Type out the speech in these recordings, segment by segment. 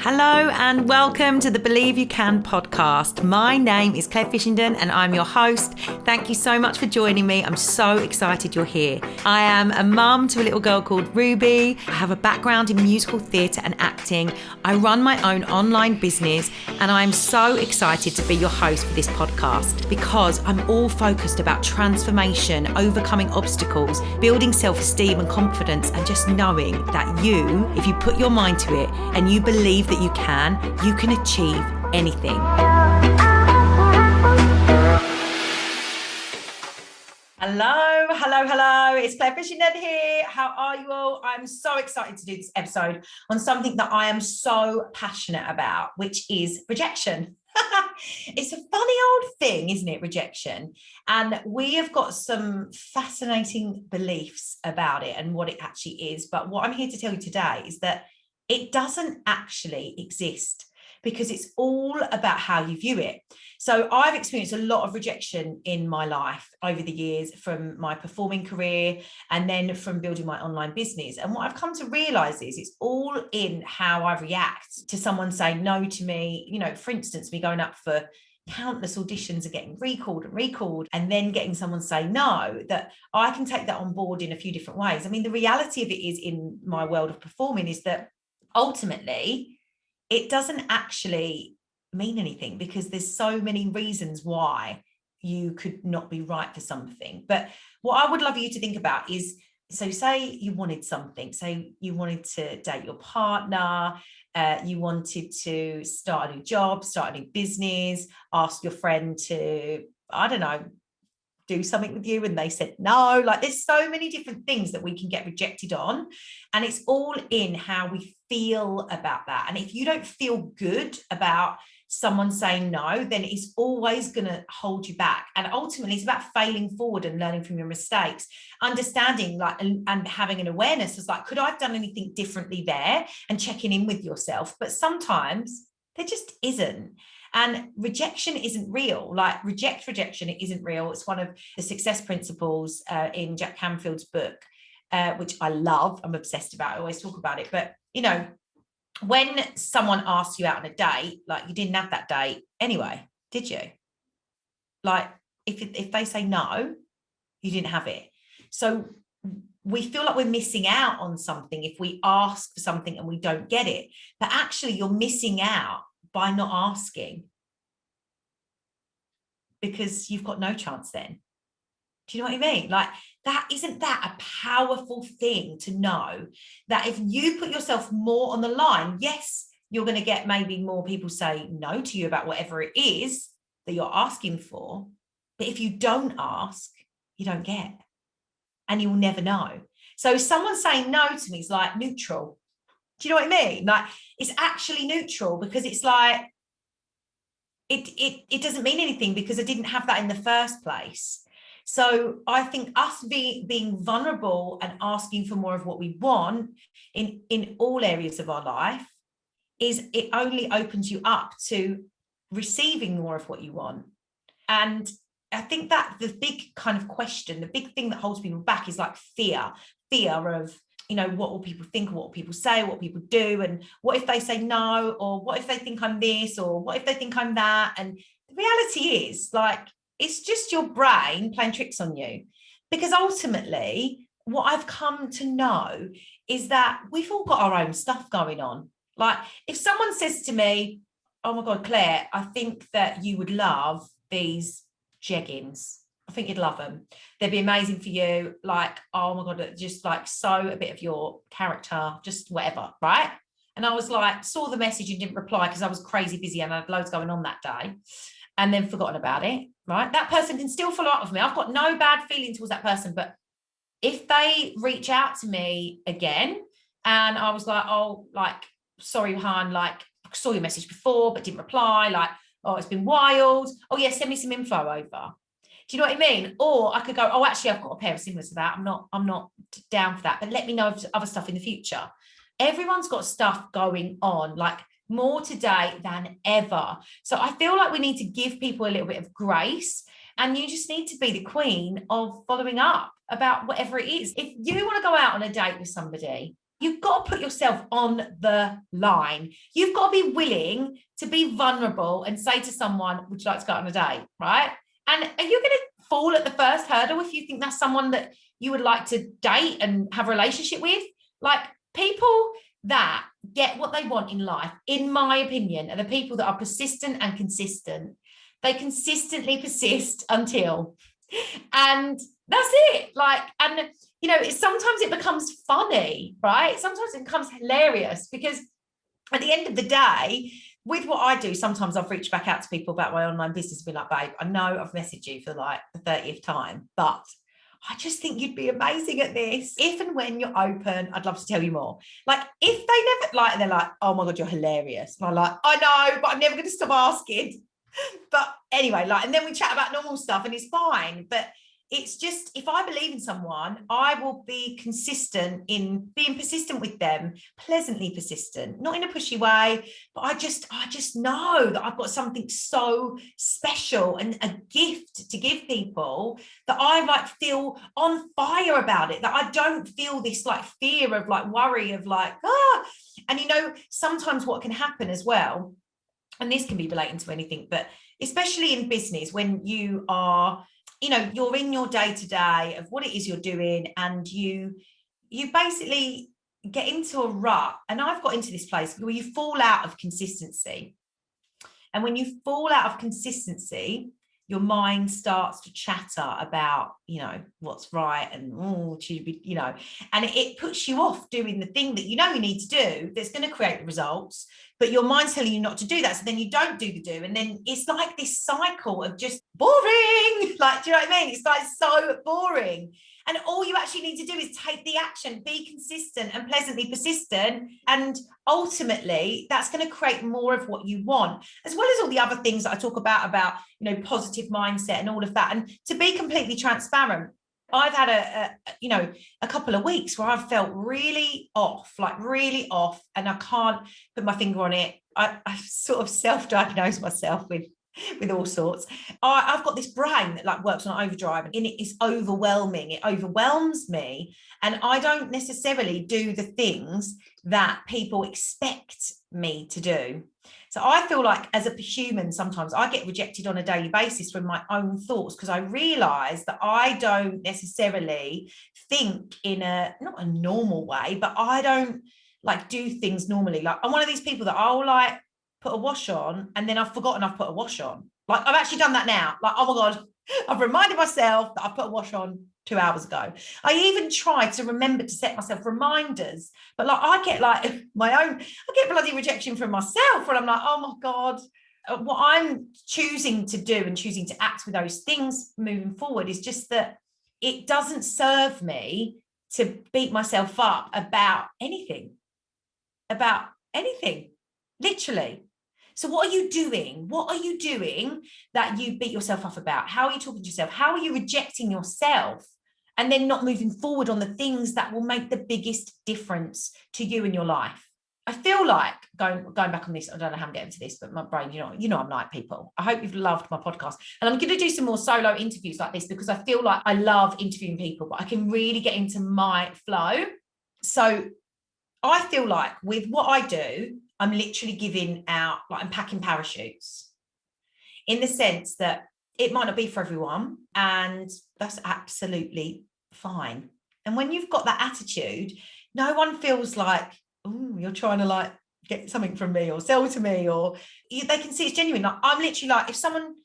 Hello and welcome to the Believe You Can podcast. My name is Claire Fishington and I'm your host. Thank you so much for joining me. I'm so excited you're here. I am a mum to a little girl called Ruby. I have a background in musical theatre and acting. I run my own online business and I'm so excited to be your host for this podcast because I'm all focused about transformation, overcoming obstacles, building self-esteem and confidence, and just knowing that you, if you put your mind to it and you believe that you can achieve anything. Hello. It's Claire Fishington here. How are you all? I'm so excited to do this episode on something that I am so passionate about, which is rejection. It's a funny old thing, isn't it? Rejection. And we have got some fascinating beliefs about it and what it actually is. But what I'm here to tell you today is that it doesn't actually exist because it's all about how you view it. So I've experienced a lot of rejection in my life over the years, from my performing career and then from building my online business. And what I've come to realize is it's all in how I react to someone saying no to me. You know, for instance, me going up for countless auditions and getting recalled and then getting someone say no, that I can take that on board in a few different ways. I mean, the reality of it is, in my world of performing, is that ultimately it doesn't actually mean anything because there's so many reasons why you could not be right for something. But what I would love you to think about is, so say you wanted something, say you wanted to date your partner, you wanted to start a new job, start a new business, ask your friend to, I don't know, do something with you, and they said no. Like, there's so many different things that we can get rejected on, and it's all in how we feel about that. And if you don't feel good about someone saying no, then it's always going to hold you back. And ultimately it's about failing forward and learning from your mistakes, understanding, like, and having an awareness as, like, could I have done anything differently there, and checking in with yourself. But sometimes there just isn't. And rejection isn't real. Like, rejection, it isn't real. It's one of the success principles in Jack Canfield's book, which I love. I'm obsessed about. I always talk about it. But, you know, when someone asks you out on a date, like, you didn't have that date anyway, did you? Like, if they say no, you didn't have it. So we feel like we're missing out on something if we ask for something and we don't get it. But actually, you're missing out by not asking, because you've got no chance then. Do you know what I mean? Like, isn't that a powerful thing to know, that if you put yourself more on the line, yes, you're going to get maybe more people say no to you about whatever it is that you're asking for. But if you don't ask, you don't get, and you'll never know. So someone saying no to me is like neutral. Do you know what I mean? Like, it's actually neutral, because it's like, it doesn't mean anything because I didn't have that in the first place. So I think us being vulnerable and asking for more of what we want in all areas of our life, it only opens you up to receiving more of what you want. And I think that the big kind of question, the big thing that holds people back is like fear of, you know, what will people think, what will people say, what people do, and what if they say no, or what if they think I'm this, or what if they think I'm that. And the reality is, like, it's just your brain playing tricks on you, because ultimately what I've come to know is that we've all got our own stuff going on. Like, if someone says to me, oh my God, Claire, I think that you would love these jeggings. I think you'd love them. They'd be amazing for you. Like, oh my God, just like so a bit of your character, just whatever, right? And I was like, saw the message and didn't reply because I was crazy busy and I had loads going on that day, and then forgotten about it, right? That person can still follow up with me. I've got no bad feeling towards that person. But if they reach out to me again and I was like, oh, like, sorry, Han, like, I saw your message before but didn't reply, like, oh, it's been wild. Oh yeah, send me some info over. Do you know what I mean? Or I could go, oh, actually, I've got a pair of similar to that. I'm not down for that, but let me know of other stuff in the future. Everyone's got stuff going on, like, more today than ever. So I feel like we need to give people a little bit of grace, and you just need to be the queen of following up about whatever it is. If you want to go out on a date with somebody You've got to put yourself on the line. You've got to be willing to be vulnerable and say to someone, would you like to go on a date, right? And are you going to fall at the first hurdle if you think that's someone that you would like to date and have a relationship with? Like, people that get what they want in life, in my opinion, are the people that are persistent and consistent. They consistently persist until, and that's it. Like, and you know, sometimes it becomes funny, right? Sometimes it becomes hilarious, because at the end of the day, with what I do, sometimes I've reached back out to people about my online business and be like, babe, I know I've messaged you for like the 30th time, but I just think you'd be amazing at this. If and when you're open, I'd love to tell you more. Like, if they never, like, they're like, oh my God, you're hilarious. And I'm like, I know, but I'm never going to stop asking. But anyway, like, and then we chat about normal stuff and it's fine. But it's just, if I believe in someone, I will be consistent in being persistent with them, pleasantly persistent, not in a pushy way, but I just know that I've got something so special and a gift to give people, that I like feel on fire about it, that I don't feel this like fear of like worry of like, and you know, sometimes what can happen as well, and this can be relating to anything, but especially in business, when you are, you know, you're in your day-to-day of what it is you're doing, and you basically get into a rut. And I've got into this place where you fall out of consistency. And when you fall out of consistency, your mind starts to chatter about, you know, what's right, and you know, and it puts you off doing the thing that you know you need to do that's going to create the results, but your mind's telling you not to do that. So then you don't do the do. And then it's like this cycle of just boring. Like, do you know what I mean? It's like so boring. And all you actually need to do is take the action, be consistent and pleasantly persistent. And ultimately, that's going to create more of what you want, as well as all the other things that I talk about, you know, positive mindset and all of that. And to be completely transparent, I've had a couple of weeks where I've felt really off, and I can't put my finger on it. I sort of self-diagnosed myself with all sorts. I've got this brain that like works on overdrive, and it is overwhelming. It overwhelms me, and I don't necessarily do the things that people expect me to do. So I feel like as a human, sometimes I get rejected on a daily basis from my own thoughts, because I realize that I don't necessarily think in not a normal way, but I don't like do things normally. Like, I'm one of these people that I'll like put a wash on and then I've forgotten I've put a wash on. Like, I've actually done that now. Like, oh my God, I've reminded myself that I put a wash on 2 hours ago. I even try to remember to set myself reminders, but like I get like I get bloody rejection from myself when I'm like, oh my God. What I'm choosing to do and choosing to act with those things moving forward is just that it doesn't serve me to beat myself up about anything, literally. So what are you doing? What are you doing that you beat yourself up about? How are you talking to yourself? How are you rejecting yourself and then not moving forward on the things that will make the biggest difference to you in your life? I feel like going back on this, I don't know how I'm getting to this, but my brain, you know, I'm like people. I hope you've loved my podcast. And I'm going to do some more solo interviews like this, because I feel like I love interviewing people, but I can really get into my flow. So I feel like with what I do, I'm literally giving out, like, I'm packing parachutes, in the sense that it might not be for everyone, and that's absolutely fine. And when you've got that attitude, no one feels like, oh, you're trying to like get something from me or sell to me, or they can see it's genuine. Like, I'm literally like, if someone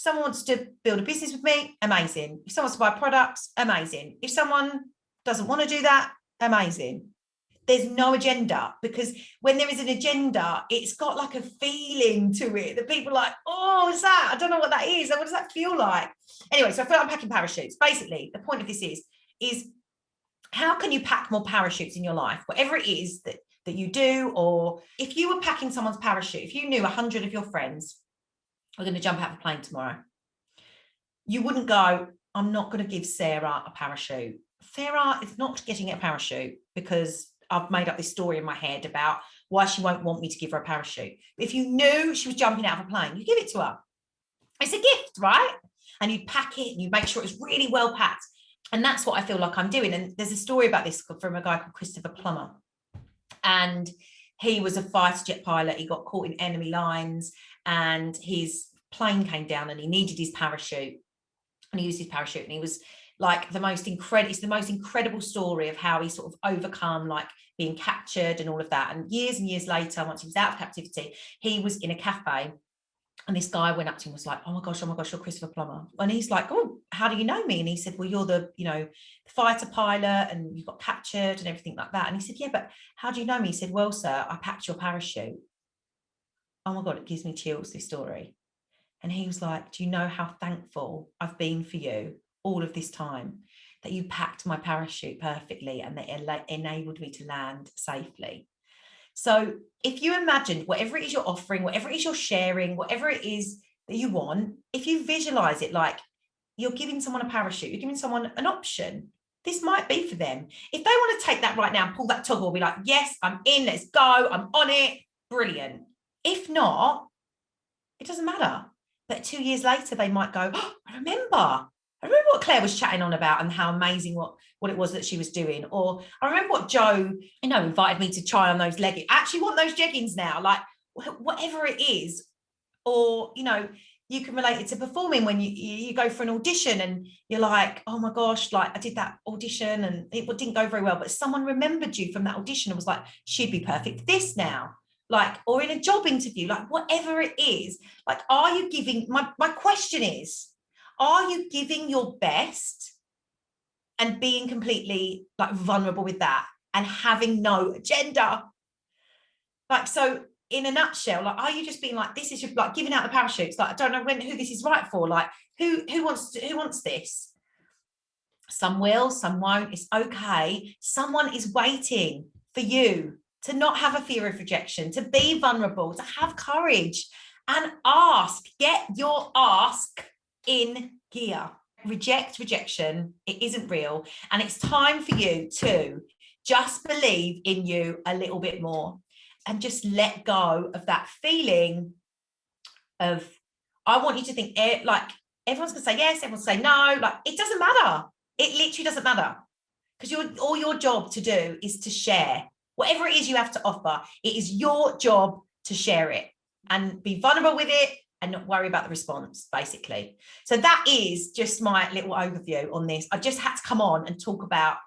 wants to build a business with me, amazing. If someone wants to buy products, amazing. If someone doesn't want to do that, amazing. There's no agenda, because when there is an agenda, it's got like a feeling to it that people are like, oh, what's that? I don't know what that is. What does that feel like? Anyway, so I feel like I'm packing parachutes. Basically, the point of this is how can you pack more parachutes in your life? Whatever it is that you do, or if you were packing someone's parachute, if you knew 100 of your friends are going to jump out of a plane tomorrow, you wouldn't go, I'm not going to give Sarah a parachute. Sarah is not getting a parachute because I've made up this story in my head about why she won't want me to give her a parachute. If you knew she was jumping out of a plane, you give it to her. It's a gift, right? And you'd pack it and you'd make sure it's really well packed. And that's what I feel like I'm doing. And there's a story about this from a guy called Christopher Plummer. And he was a fighter jet pilot. He got caught in enemy lines and his plane came down and he needed his parachute. And he used his parachute, and he was like it's the most incredible story of how he sort of overcome like being captured and all of that. And years later, once he was out of captivity, he was in a cafe. And this guy went up to him and was like, oh my gosh, you're Christopher Plummer. And he's like, oh, how do you know me? And he said, well, you're the fighter pilot and you got captured and everything like that. And he said, yeah, but how do you know me? He said, well, sir, I packed your parachute. Oh my God, it gives me chills, this story. And he was like, do you know how thankful I've been for you all of this time, that you packed my parachute perfectly and that enabled me to land safely. So if you imagine whatever it is you're offering, whatever it is you're sharing, whatever it is that you want, if you visualize it like you're giving someone a parachute, you're giving someone an option, this might be for them. If they want to take that right now and pull that toggle, be like, yes, I'm in, let's go, I'm on it, brilliant. If not, it doesn't matter. But 2 years later, they might go, oh, I remember what Claire was chatting on about and how amazing what it was that she was doing. Or I remember what Joe, invited me to try on those leggings. I actually want those jeggings now, like whatever it is. Or, you can relate it to performing when you go for an audition and you're like, oh my gosh, like I did that audition and it didn't go very well, but someone remembered you from that audition and was like, she'd be perfect for this now. Like, or in a job interview, like whatever it is, like, are you giving, my question is, are you giving your best and being completely like vulnerable with that and having no agenda? Like, so in a nutshell, like, are you just being like, this is just like giving out the parachutes? Like, I don't know who this is right for. Like, who wants this? Some will, some won't. It's okay. Someone is waiting for you to not have a fear of rejection, to be vulnerable, to have courage and ask, get your ask in gear. Reject rejection. It isn't real. And it's time for you to just believe in you a little bit more and just let go of that feeling of, I want you to think like everyone's going to say yes, everyone's going to say no. Like, it doesn't matter. It literally doesn't matter, because all your job to do is to share. Whatever it is you have to offer, it is your job to share it and be vulnerable with it and not worry about the response, basically. So that is just my little overview on this. I just had to come on and talk about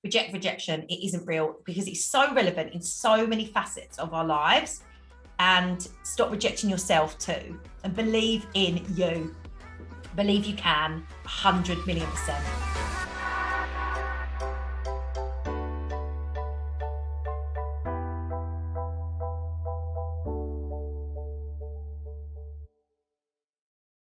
rejection. It isn't real, because it's so relevant in so many facets of our lives. And stop rejecting yourself too, and believe in you. Believe you can, 100 million%.